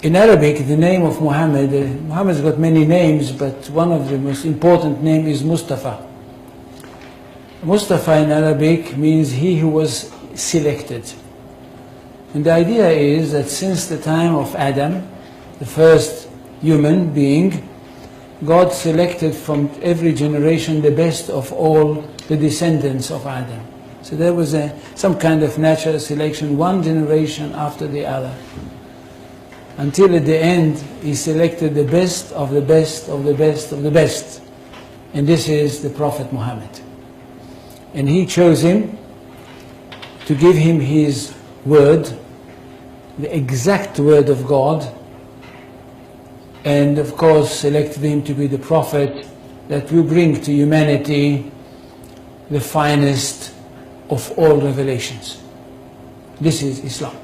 In Arabic, the name of Muhammad, Muhammad's got many names, but one of the most important name is Mustafa. Mustafa in Arabic means he who was selected. And the idea is that since the time of Adam, the first human being, God selected from every generation the best of all the descendants of Adam. So there was some kind of natural selection, one generation after the other. Until at the end, he selected the best of the best of the best of the best. And this is the Prophet Muhammad. And he chose him to give him his word, the exact word of God, and of course selected him to be the prophet that will bring to humanity the finest of all revelations. This is Islam.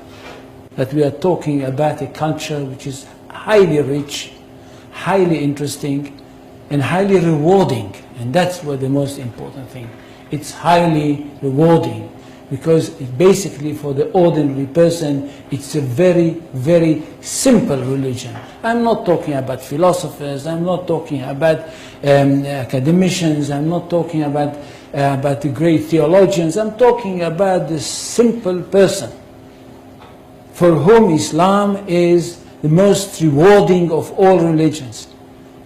That we are talking about a culture which is highly rich, highly interesting, and highly rewarding. And that's what the most important thing. It's highly rewarding because it basically for the ordinary person, it's a very, very simple religion. I'm not talking about philosophers, I'm not talking about academicians, I'm not talking about the great theologians, I'm talking about the simple person for whom Islam is the most rewarding of all religions.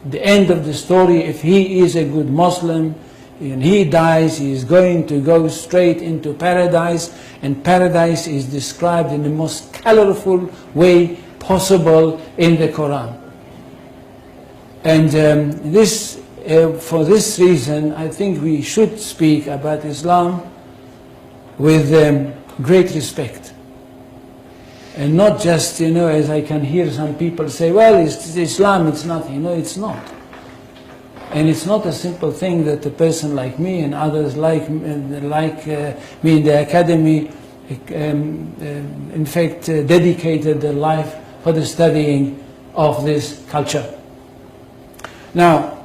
At the end of the story, if he is a good Muslim and he dies, he is going to go straight into paradise, and paradise is described in the most colorful way possible in the Quran. And for this reason, I think we should speak about Islam with great respect. And not just, as I can hear some people say, well, it's Islam, it's nothing. No, it's not. And it's not a simple thing that a person like me and others like me in the academy, in fact, dedicated their life for the studying of this culture. Now,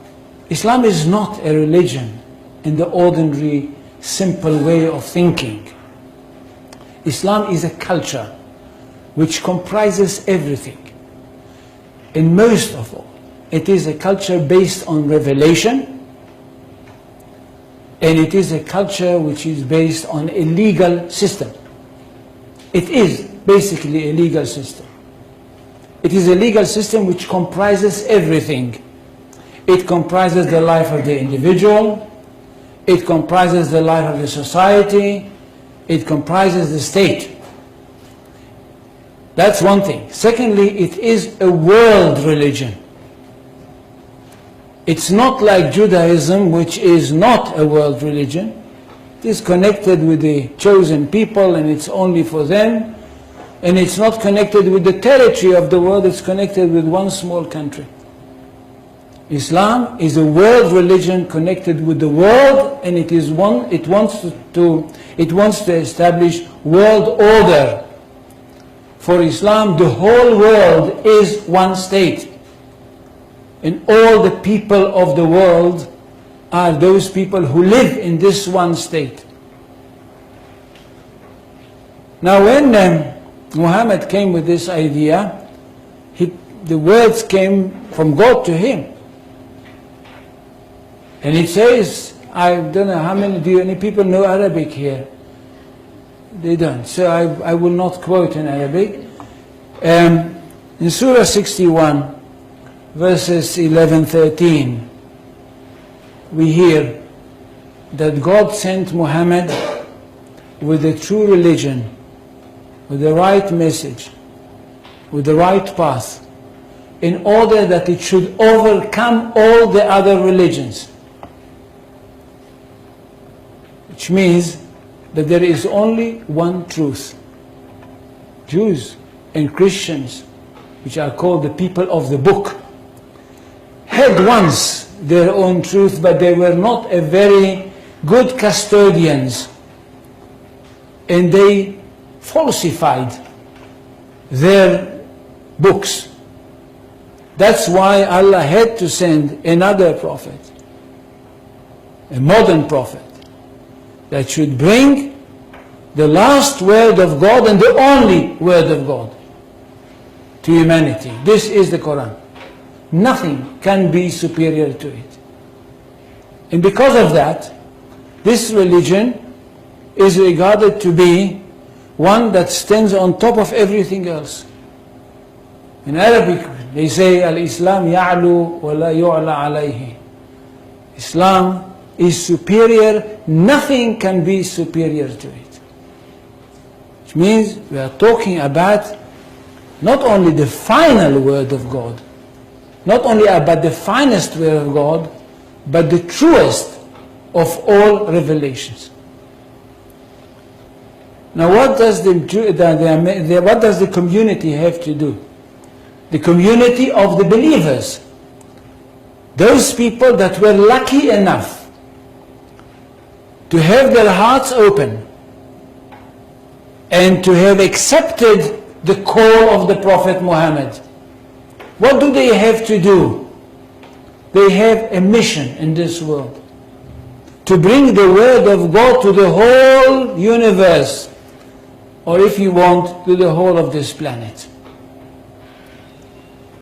Islam is not a religion in the ordinary, simple way of thinking. Islam is a culture which comprises everything. And most of all, it is a culture based on revelation, and it is a culture which is based on a legal system. It is basically a legal system. It is a legal system which comprises everything. It comprises the life of the individual, it comprises the life of the society, it comprises the state. That's one thing. Secondly, it is a world religion. It's not like Judaism, which is not a world religion. It is connected with the chosen people and it's only for them. And it's not connected with the territory of the world, it's connected with one small country. Islam is a world religion connected with the world, and it wants to establish world order. For Islam, the whole world is one state. And all the people of the world are those people who live in this one state. Now when Muhammad came with this idea, the words came from God to him. And it says, I don't know how many people know Arabic here? They don't. So I will not quote in Arabic. In Surah 61, verses 11-13, we hear that God sent Muhammad with the true religion, with the right message, with the right path, in order that it should overcome all the other religions. Which means that there is only one truth. Jews and Christians, which are called the people of the book, had once their own truth, but they were not a very good custodians, and they falsified their books. That's why Allah had to send another prophet, a modern prophet, that should bring the last word of God and the only word of God, to humanity. This is the Quran. Nothing can be superior to it. And because of that, this religion is regarded to be one that stands on top of everything else. In Arabic, they say, Al-Islam ya'lu wa la yu'la alayhi. Islam is superior, nothing can be superior to it. Which means we are talking about not only the final word of God, not only about the finest word of God, but the truest of all revelations. Now what does the community have to do? The community of the believers, those people that were lucky enough to have their hearts open and to have accepted the call of the Prophet Muhammad. What do they have to do? They have a mission in this world, to bring the word of God to the whole universe, or if you want, to the whole of this planet.